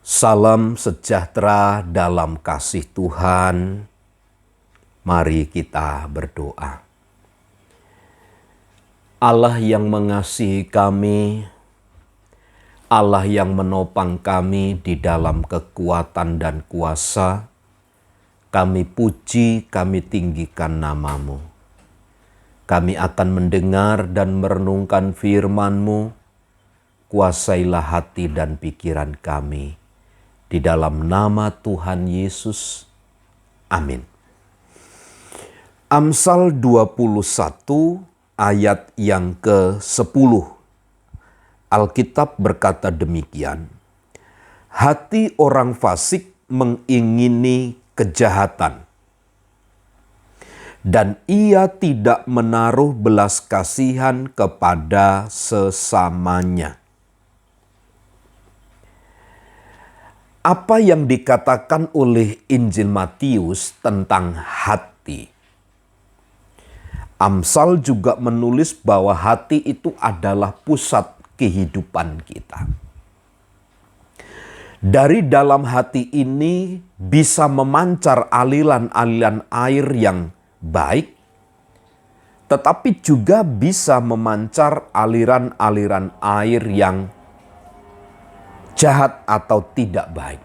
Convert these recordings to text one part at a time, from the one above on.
Salam sejahtera dalam kasih Tuhan. Mari kita berdoa. Allah yang mengasihi kami, Allah yang menopang kami di dalam kekuatan dan kuasa, kami puji, kami tinggikan nama-Mu. Kami akan mendengar dan merenungkan firman-Mu. Kuasailah hati dan pikiran kami. Di dalam nama Tuhan Yesus. Amin. Amsal 21 ayat yang ke-10. Alkitab berkata demikian. Hati orang fasik mengingini kejahatan, dan ia tidak menaruh belas kasihan kepada sesamanya. Apa yang dikatakan oleh Injil Matius tentang hati? Amsal juga menulis bahwa hati itu adalah pusat kehidupan kita. Dari dalam hati ini bisa memancar aliran-aliran air yang baik, tetapi juga bisa memancar aliran-aliran air yang jahat atau tidak baik.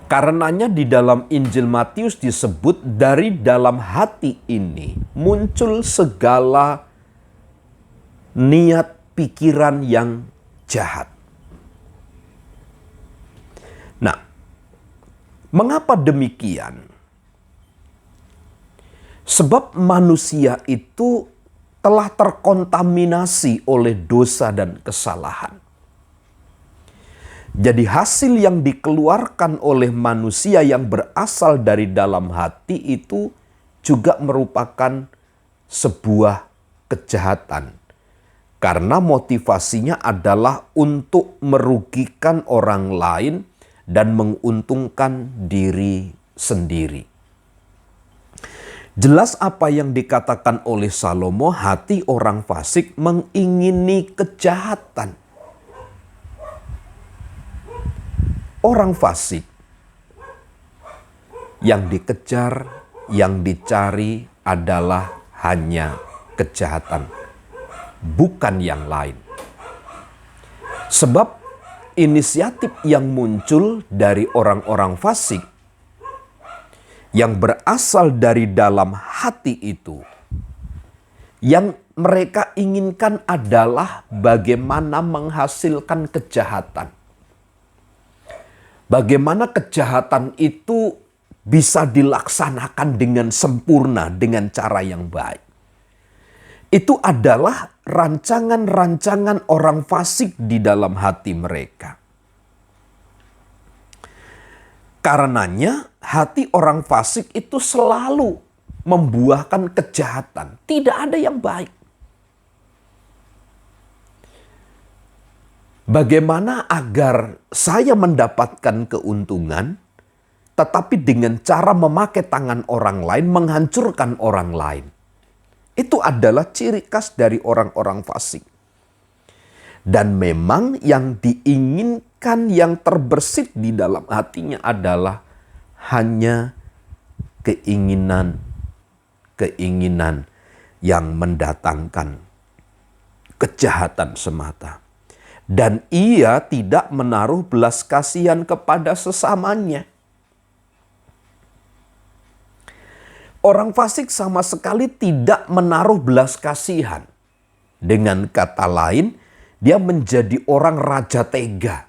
Karenanya di dalam Injil Matius disebut dari dalam hati ini muncul segala niat pikiran yang jahat. Nah, mengapa demikian? Sebab manusia itu telah terkontaminasi oleh dosa dan kesalahan. Jadi hasil yang dikeluarkan oleh manusia yang berasal dari dalam hati itu juga merupakan sebuah kejahatan. Karena motivasinya adalah untuk merugikan orang lain dan menguntungkan diri sendiri. Jelas apa yang dikatakan oleh Salomo, hati orang fasik mengingini kejahatan. Orang fasik yang dikejar, yang dicari adalah hanya kejahatan, bukan yang lain. Sebab inisiatif yang muncul dari orang-orang fasik yang berasal dari dalam hati itu, yang mereka inginkan adalah bagaimana menghasilkan kejahatan. Bagaimana kejahatan itu bisa dilaksanakan dengan sempurna, dengan cara yang baik. Itu adalah rancangan-rancangan orang fasik di dalam hati mereka. Karenanya hati orang fasik itu selalu membuahkan kejahatan. Tidak ada yang baik. Bagaimana agar saya mendapatkan keuntungan, tetapi dengan cara memakai tangan orang lain, menghancurkan orang lain. Itu adalah ciri khas dari orang-orang fasik. Dan memang yang diinginkan, yang terbersit di dalam hatinya adalah hanya keinginan yang mendatangkan kejahatan semata. Dan ia tidak menaruh belas kasihan kepada sesamanya. Orang fasik sama sekali tidak menaruh belas kasihan. Dengan kata lain, dia menjadi orang raja tega.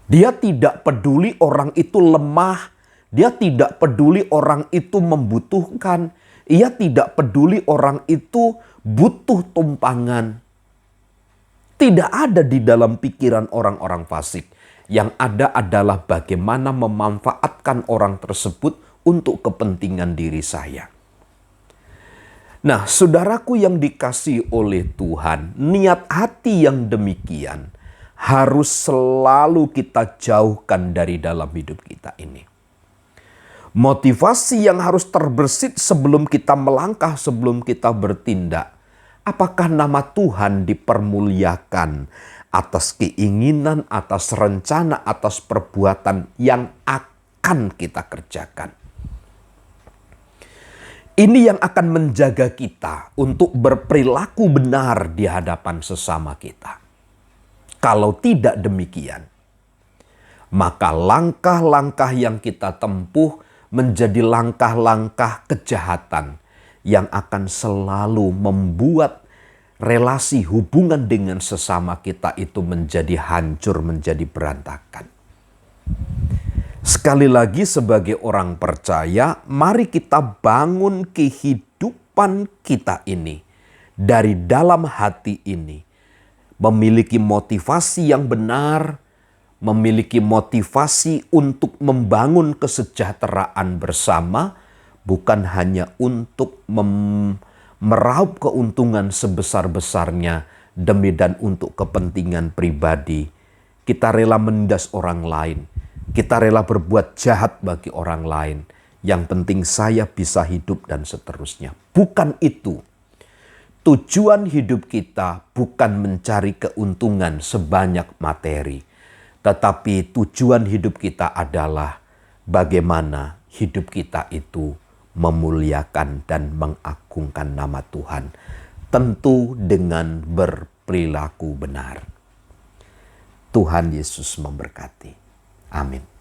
Dia tidak peduli orang itu lemah. Dia tidak peduli orang itu membutuhkan. Ia tidak peduli orang itu butuh tumpangan. Tidak ada di dalam pikiran orang-orang fasik. Yang ada adalah bagaimana memanfaatkan orang tersebut untuk kepentingan diri saya. Nah, saudaraku yang dikasihi oleh Tuhan, niat hati yang demikian harus selalu kita jauhkan dari dalam hidup kita ini. Motivasi yang harus terbersit sebelum kita melangkah, sebelum kita bertindak Apakah nama Tuhan dipermuliakan atas keinginan, atas rencana, atas perbuatan yang akan kita kerjakan? Ini yang akan menjaga kita untuk berperilaku benar di hadapan sesama kita. Kalau tidak demikian, maka langkah-langkah yang kita tempuh menjadi langkah-langkah kejahatan yang akan selalu membuat relasi hubungan dengan sesama kita itu menjadi hancur, menjadi berantakan. Sekali lagi sebagai orang percaya, mari kita bangun kehidupan kita ini dari dalam hati ini. Memiliki motivasi yang benar, memiliki motivasi untuk membangun kesejahteraan bersama, bukan hanya untuk meraup keuntungan sebesar-besarnya demi dan untuk kepentingan pribadi. Kita rela menindas orang lain. Kita rela berbuat jahat bagi orang lain. Yang penting saya bisa hidup dan seterusnya. Bukan itu. Tujuan hidup kita bukan mencari keuntungan sebanyak materi. Tetapi tujuan hidup kita adalah bagaimana hidup kita itu memuliakan dan mengagungkan nama Tuhan. Tentu dengan berperilaku benar. Tuhan Yesus memberkati. Amin.